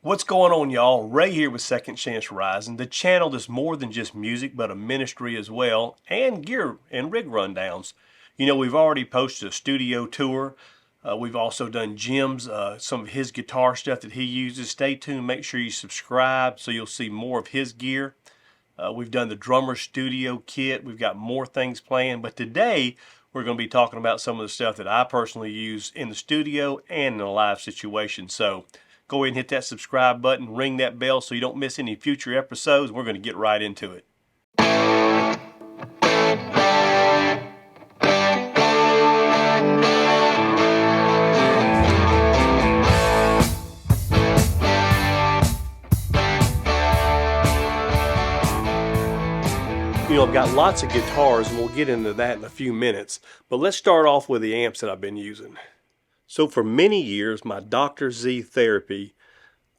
What's going on, y'all? Ray here with Second Chance Rising, the channel that's more than just music but a ministry as well, and gear and rig rundowns. You know, we've already posted a studio tour. We've also done Jim's, some of his guitar stuff that he uses. Stay tuned, make sure you subscribe so you'll see more of his gear. We've done the drummer studio kit. We've got more things planned, but today we're going to be talking about some of the stuff that I personally use in the studio and in a live situation. So go ahead and hit that subscribe button, ring that bell so you don't miss any future episodes. We're going to get right into it. You know, I've got lots of guitars, and we'll get into that in a few minutes. But let's start off with the amps that I've been using. So for many years, my Dr. Z Therapy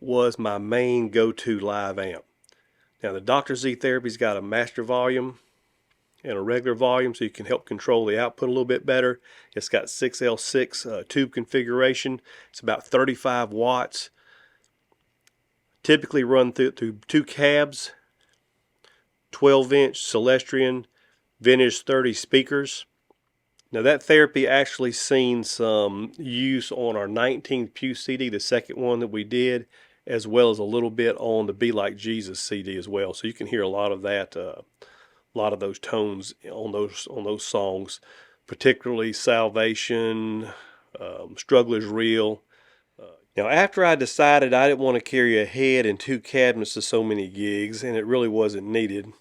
was my main go-to live amp. Now the Dr. Z Therapy's got a master volume and a regular volume, so you can help control the output a little bit better. It's got 6L6 tube configuration. It's about 35 watts. Typically run through two cabs, 12-inch Celestrian Vintage 30 speakers. Now that Therapy actually seen some use on our 19th Pew CD, the second one that we did, as well as a little bit on the Be Like Jesus CD as well. So you can hear a lot of that, a lot of those tones on those songs, particularly Salvation, Struggle Is Real. Now after I decided I didn't want to carry a head and two cabinets to so many gigs, and it really wasn't needed,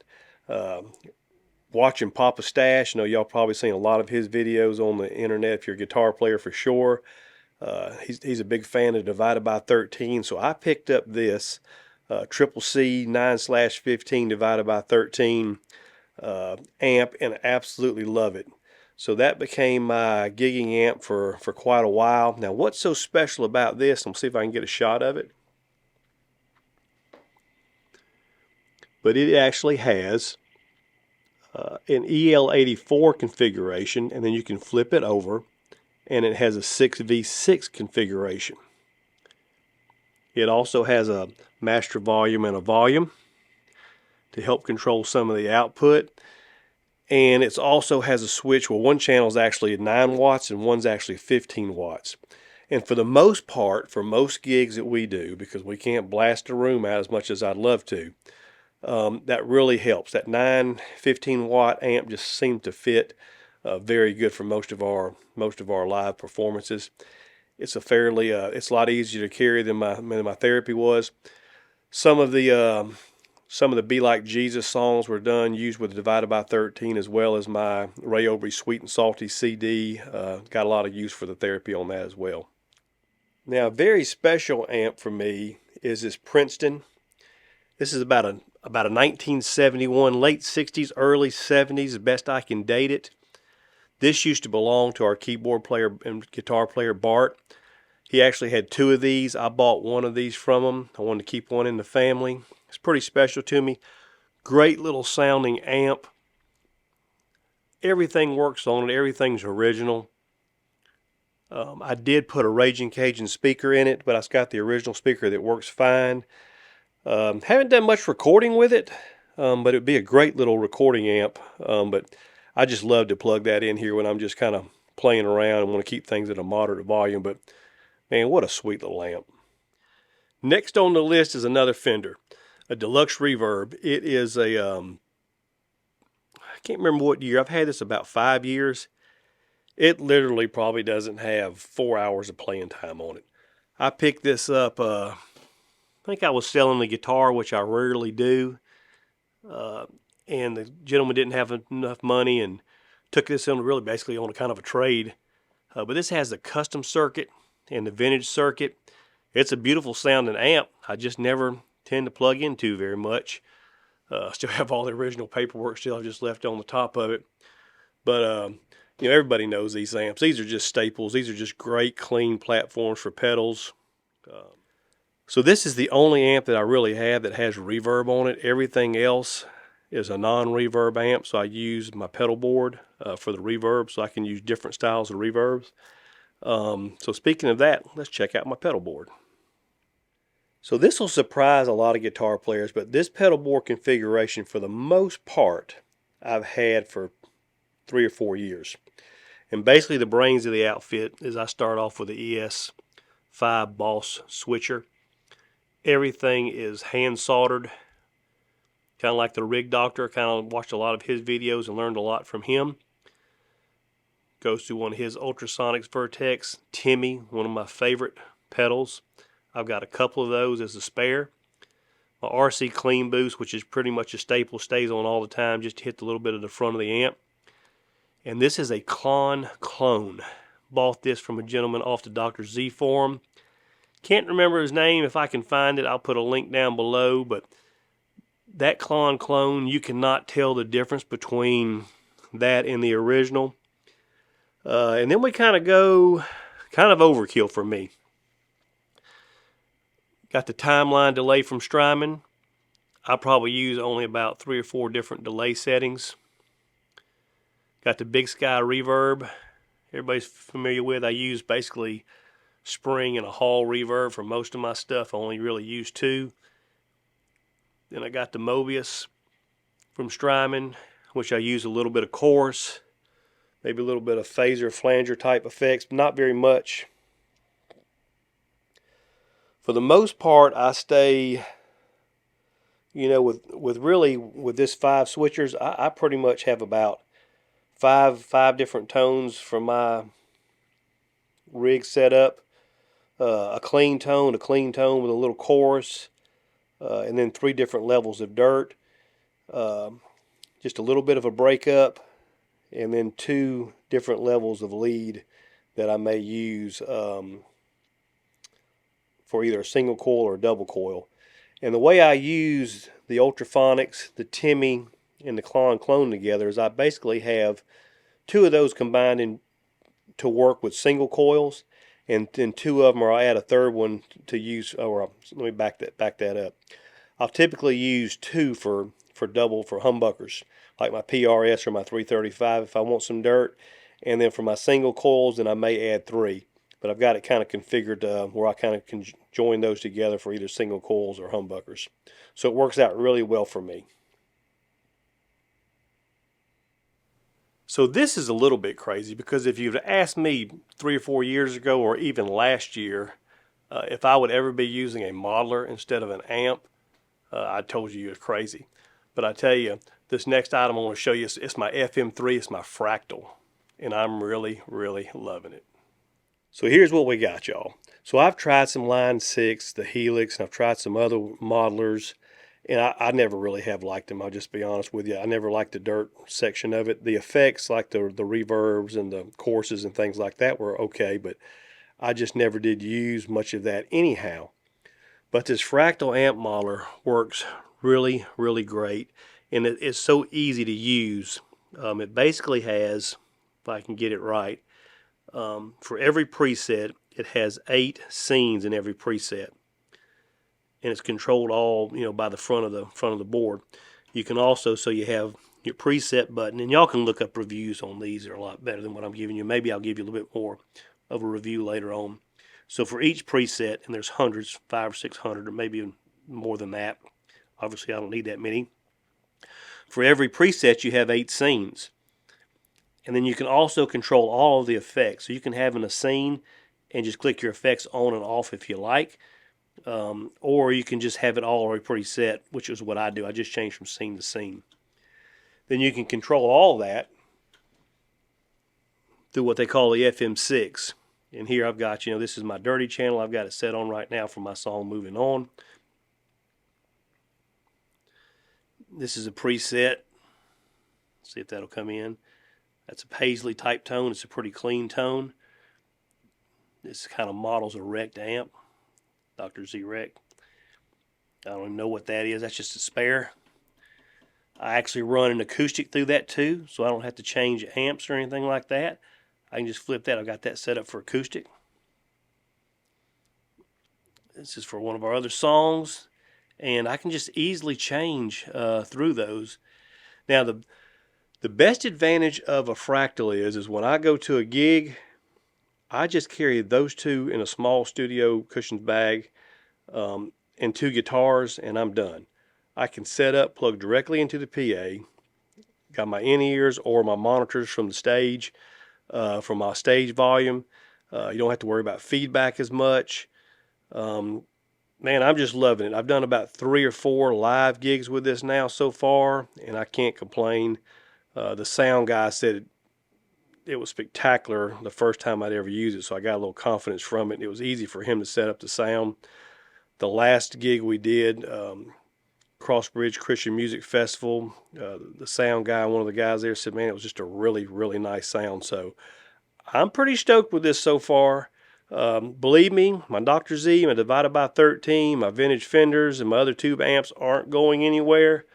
watching Papa Stash, y'all probably seen a lot of his videos on the internet if you're a guitar player for sure. He's a big fan of Divided by 13, so I picked up this Triple C 9/15 Divided by 13 amp and absolutely love it. So that became my gigging amp for quite a while. Now what's so special about this, I'm see if I can get a shot of it. But it actually has an EL84 configuration, and then you can flip it over, and it has a 6V6 configuration. It also has a master volume and a volume to help control some of the output. And it also has a switch where one channel is actually 9 watts and one's actually 15 watts. And for the most part, for most gigs that we do, because we can't blast a room out as much as I'd love to, that really helps. That 15 watt amp just seemed to fit very good for most of our live performances. It's a fairly it's a lot easier to carry than my Therapy was. Some of the Be Like Jesus songs were used with Divided by 13, as well as my Ray Obrey Sweet and Salty CD. Got a lot of use for the Therapy on that as well. Now, a very special amp for me is this Princeton. This is about a 1971, late 60s, early 70s, as best I can date it. This used to belong to our keyboard player and guitar player, Bart. He actually had 2 of these. I bought one of these from him. I wanted to keep one in the family. It's pretty special to me. Great little sounding amp. Everything works on it. Everything's original. I did put a Raging Cajun speaker in it, but I've got the original speaker that works fine. Haven't done much recording with it, but it'd be a great little recording amp. But I just love to plug that in here when I'm just kind of playing around and want to keep things at a moderate volume. But man, what a sweet little amp. Next on the list is another Fender, a Deluxe Reverb. It is a, I can't remember what year. I've had this about 5 years. It literally probably doesn't have 4 hours of playing time on it. I picked this up, I think I was selling the guitar, which I rarely do. And the gentleman didn't have enough money and took this in really basically on a kind of a trade. But this has the custom circuit and the vintage circuit. It's a beautiful sounding amp. I just never tend to plug into very much. Still have all the original paperwork still I've just left on the top of it. But everybody knows these amps. These are just staples. These are just great clean platforms for pedals. So this is the only amp that I really have that has reverb on it. Everything else is a non-reverb amp, so I use my pedal board for the reverb, so I can use different styles of reverbs. So speaking of that, let's check out my pedal board. So this will surprise a lot of guitar players, but this pedal board configuration, for the most part, I've had for 3 or 4 years. And basically the brains of the outfit is I start off with the ES5 Boss switcher. Everything is hand soldered, kind of like the Rig Doctor. Kind of watched a lot of his videos and learned a lot from him. Goes to one of his Ultrasonics Vertex. Timmy, one of my favorite pedals. I've got a couple of those as a spare. My RC Clean Boost, which is pretty much a staple, stays on all the time just to hit a little bit of the front of the amp. And this is a Klon clone. Bought this from a gentleman off the Dr. Z forum. Can't remember his name. If I can find it, I'll put a link down below. But that Klon clone, you cannot tell the difference between that and the original. And then we kind of go overkill for me. Got the timeline delay from Strymon. I probably use only about 3 or 4 different delay settings. Got the Big Sky reverb. Everybody's familiar with. I use basically spring and a hall reverb for most of my stuff. I only really use 2. Then I got the Mobius from Strymon, which I use a little bit of chorus, maybe a little bit of phaser, flanger type effects, but not very much. For the most part, I stay, with this 5 switchers, I pretty much have about five different tones from my rig setup. A clean tone with a little chorus, and then 3 different levels of dirt. Just a little bit of a breakup, and then 2 different levels of lead that I may use for either a single coil or a double coil. And the way I use the Ultrafonics, the Timmy, and the Klon clone together is I basically have 2 of those combined to work with single coils, and then 2 of them, or I add a third one to use. Or let me back that up. I'll typically use 2 for humbuckers, like my PRS or my 335 if I want some dirt, and then for my single coils, then I may add 3. But I've got it kind of configured where I kind of can join those together for either single coils or humbuckers. So it works out really well for me. So this is a little bit crazy, because if you'd asked me 3 or 4 years ago, or even last year, if I would ever be using a modeler instead of an amp, I told you it was crazy. But I tell you, this next item I want to show you, it's my FM3, it's my Fractal, and I'm really, really loving it. So here's what we got, y'all. So I've tried some Line 6, the Helix, and I've tried some other modelers, and I never really have liked them. I'll just be honest with you. I never liked the dirt section of it. The effects, like the reverbs and the courses and things like that, were okay, but I just never did use much of that anyhow. But this Fractal amp modeler works really, really great, and it's so easy to use. It basically has, if I can get it right, for every preset, it has 8 scenes in every preset, and it's controlled all by the front of the board. You can also, so you have your preset button, and y'all can look up reviews on these. They're a lot better than what I'm giving you. Maybe I'll give you a little bit more of a review later on. So for each preset, and there's hundreds, 500 or 600, or maybe even more than that. Obviously, I don't need that many. For every preset, you have 8 scenes. And then you can also control all of the effects. So you can have in a scene and just click your effects on and off if you like. Or you can just have it all already preset, which is what I do. I just change from scene to scene. Then you can control all that through what they call the FM6. And here I've got, this is my dirty channel. I've got it set on right now for my song Moving On. This is a preset. See if that'll come in. That's a Paisley type tone. It's a pretty clean tone. This kind of models a wrecked amp, Dr. Z Rec. I don't even know what that is. That's just a spare. I actually run an acoustic through that too, so I don't have to change amps or anything like that. I can just flip that. I've got that set up for acoustic. This is for one of our other songs, and I can just easily change through those. Now the best advantage of a Fractal is when I go to a gig, I just carry those 2 in a small studio cushions bag, and and 2 guitars, and I'm done. I can set up, plug directly into the PA, got my in-ears or my monitors from the stage, from my stage volume. You don't have to worry about feedback as much. Man, I'm just loving it. I've done about 3 or 4 live gigs with this now so far, and I can't complain. The sound guy said it was spectacular the first time I'd ever used it, so I got a little confidence from it. It was easy for him to set up the sound. The last gig we did, Crossbridge Christian Music Festival, the sound guy, one of the guys there, said, man, it was just a really, really nice sound. So I'm pretty stoked with this so far. Believe me, my Dr. Z, my Divided by 13, my vintage Fenders, and my other tube amps aren't going anywhere.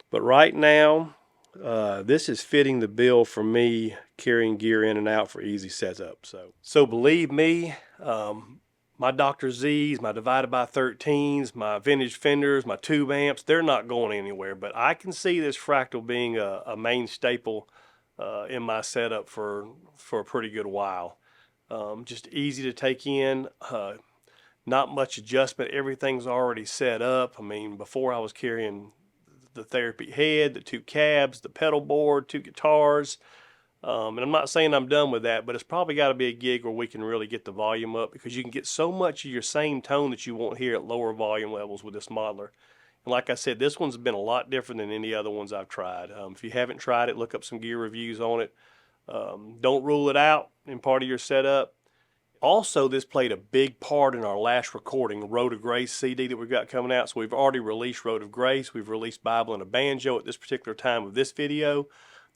But right now, this is fitting the bill for me carrying gear in and out for easy setup. So believe me, my Dr. Z's, my Divided by 13s, my vintage Fenders, my tube amps, they're not going anywhere. But I can see this Fractal being a main staple in my setup for a pretty good while. Just easy to take in, not much adjustment. Everything's already set up. I mean, before I was carrying the therapy head, the 2 cabs, the pedal board, 2 guitars. And I'm not saying I'm done with that, but it's probably got to be a gig where we can really get the volume up, because you can get so much of your same tone that you won't hear at lower volume levels with this modeler. And like I said, this one's been a lot different than any other ones I've tried. If you haven't tried it, look up some gear reviews on it. Don't rule it out in part of your setup. Also, this played a big part in our last recording, Road of Grace CD that we've got coming out. So we've already released Road of Grace. We've released Bible and a Banjo at this particular time of this video.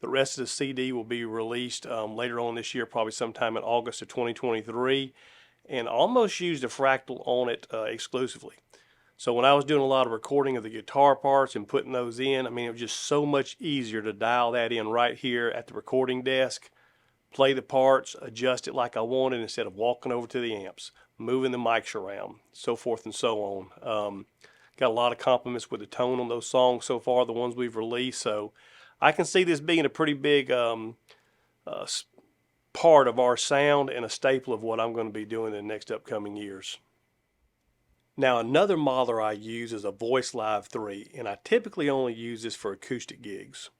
The rest of the CD will be released later on this year, probably sometime in August of 2023, and almost used a Fractal on it exclusively. So when I was doing a lot of recording of the guitar parts and putting those in, I mean, it was just so much easier to dial that in right here at the recording desk, play the parts, adjust it like I wanted instead of walking over to the amps, moving the mics around, so forth and so on. Got a lot of compliments with the tone on those songs so far, the ones we've released. So I can see this being a pretty big part of our sound and a staple of what I'm going to be doing in the next upcoming years. Now, another modeler I use is a Voice Live 3, and I typically only use this for acoustic gigs.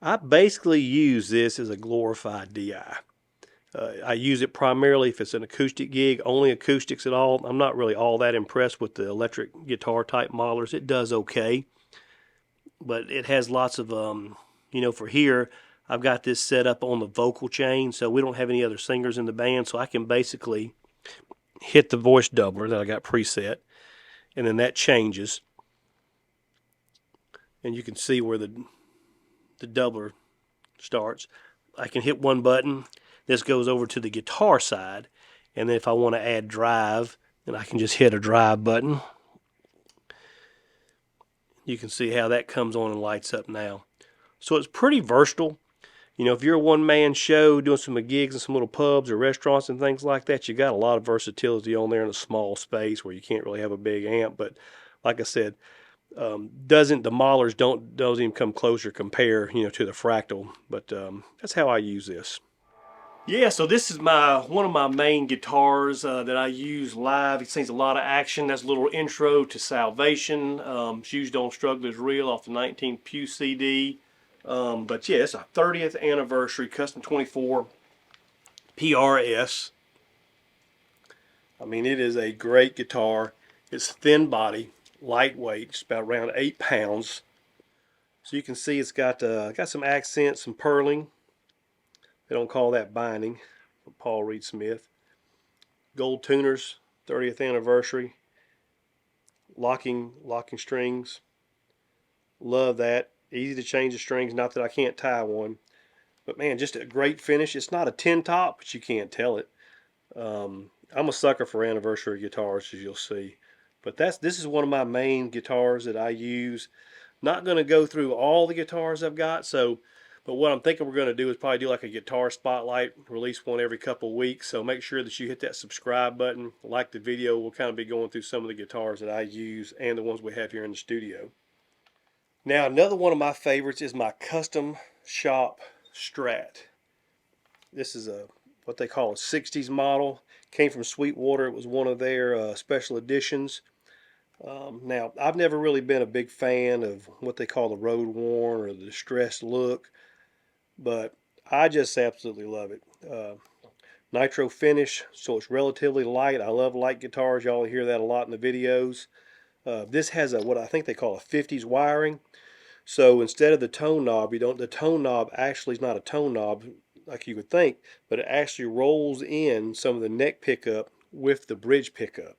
I basically use this as a glorified DI. I use it primarily if it's an acoustic gig, only acoustics at all. I'm not really all that impressed with the electric guitar type modelers. It does okay, but it has lots of, for here, I've got this set up on the vocal chain, so we don't have any other singers in the band, so I can basically hit the voice doubler that I got preset, and then that changes, and you can see where the doubler starts. I can hit one button, this goes over to the guitar side, and then if I want to add drive, then I can just hit a drive button. You can see how that comes on and lights up now. So it's pretty versatile. If you're a one-man show doing some gigs in some little pubs or restaurants and things like that, you got a lot of versatility on there in a small space where you can't really have a big amp. But like I said, the modelers doesn't even come close or compare, to the Fractal. But that's how I use this. Yeah, so this is one of my main guitars that I use live. It sees a lot of action. That's a little intro to Salvation. Shoes Don't Struggle Is Real off the 19th Pew CD. But yeah, it's a 30th anniversary Custom 24 PRS. I mean, it is a great guitar. It's thin body, lightweight, just about around 8 pounds. So you can see it's got some accents, some purling. They don't call that binding. Paul Reed Smith. Gold tuners, 30th anniversary. Locking strings. Love that. Easy to change the strings, not that I can't tie one. But man, just a great finish. It's not a tin top, but you can't tell it. I'm a sucker for anniversary guitars, as you'll see. But this is one of my main guitars that I use. Not going to go through all the guitars I've got, but what I'm thinking we're going to do is probably do like a guitar spotlight, release one every couple of weeks. So make sure that you hit that subscribe button, like the video. We'll kind of be going through some of the guitars that I use and the ones we have here in the studio. Now, another one of my favorites is my Custom Shop Strat. This is what they call a 60s model. Came from Sweetwater. It was one of their special editions. Now, I've never really been a big fan of what they call the road worn or the distressed look, but I just absolutely love it. Nitro finish, so it's relatively light. I love light guitars. Y'all hear that a lot in the videos. This has what I think they call a 50s wiring. So instead of the tone knob, the tone knob actually is not a tone knob like you would think, but it actually rolls in some of the neck pickup with the bridge pickup.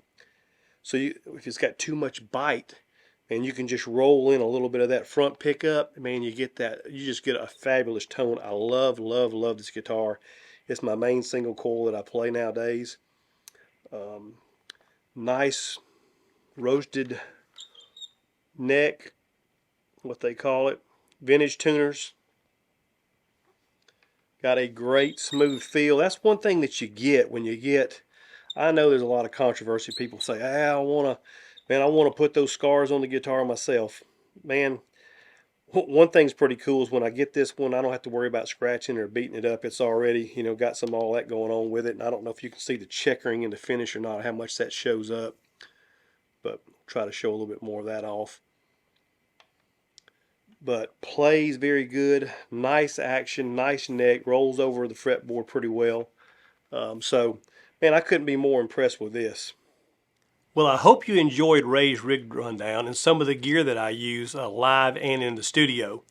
So if it's got too much bite, and you can just roll in a little bit of that front pickup, man, you just get a fabulous tone. I love, love, love this guitar. It's my main single coil that I play nowadays. Nice roasted neck, what they call it, vintage tuners. Got a great smooth feel. That's one thing that you get when you get, I know there's a lot of controversy. People say, I want to put those scars on the guitar myself. Man, one thing's pretty cool is when I get this one, I don't have to worry about scratching or beating it up. It's already, got some all that going on with it. And I don't know if you can see the checkering in the finish or not, how much that shows up. But try to show a little bit more of that off. But plays very good, nice action, nice neck, rolls over the fretboard pretty well. So, man, I couldn't be more impressed with this. Well, I hope you enjoyed Ray's rig rundown and some of the gear that I use live and in the studio.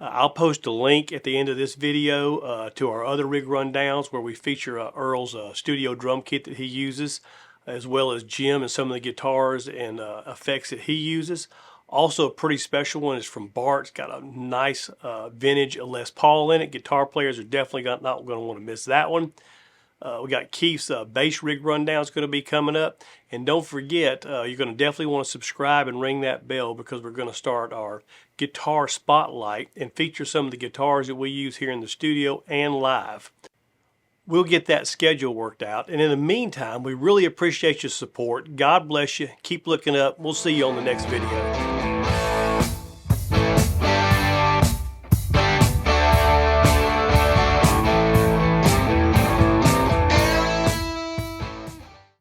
I'll post a link at the end of this video to our other rig rundowns where we feature Earl's studio drum kit that he uses, as well as Jim and some of the guitars and effects that he uses. Also, a pretty special one is from Bart. It's got a nice vintage Les Paul in it. Guitar players are definitely not going to want to miss that one. We got Keith's bass rig rundown is going to be coming up. And don't forget, you're going to definitely want to subscribe and ring that bell because we're going to start our guitar spotlight and feature some of the guitars that we use here in the studio and live. We'll get that schedule worked out. And in the meantime, we really appreciate your support. God bless you. Keep looking up. We'll see you on the next video.